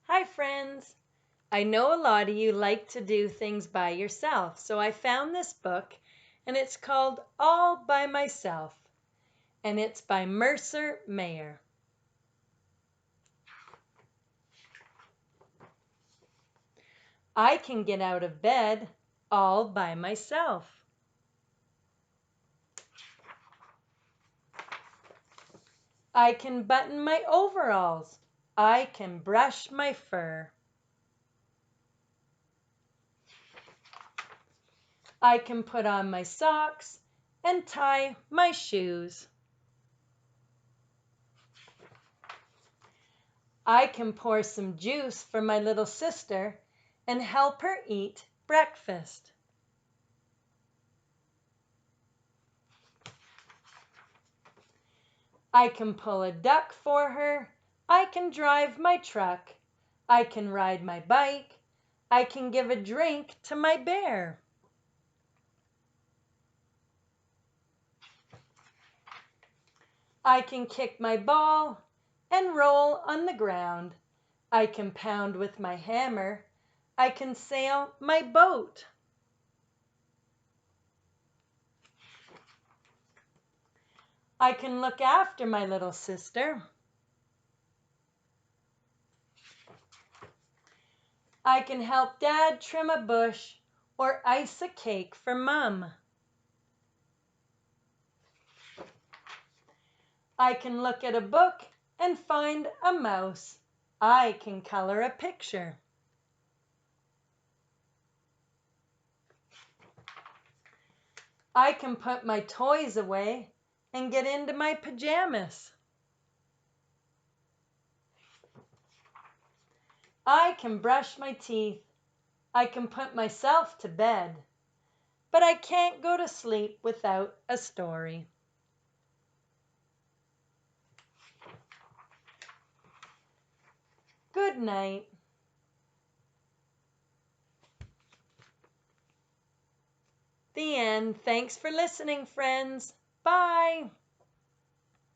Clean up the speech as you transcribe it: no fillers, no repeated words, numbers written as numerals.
Hi friends! I know a lot of you like to do things by yourself, so I found this book and it's called All by Myself and it's by Mercer Mayer. I can get out of bed all by myself. I can button my overalls. I can brush my fur. I can put on my socks and tie my shoes. I can pour some juice for my little sister and help her eat breakfast. I can pull a duck for her. I can drive my truck. I can ride my bike. I can give a drink to my bear. I can kick my ball and roll on the ground. I can pound with my hammer. I can sail my boat. I can look after my little sister. I can help Dad trim a bush or ice a cake for Mum. I can look at a book and find a mouse. I can color a picture. I can put my toys away and get into my pajamas. I can brush my teeth. I can put myself to bed. But I can't go to sleep without a story. Good night. The end. Thanks for listening, friends. Bye.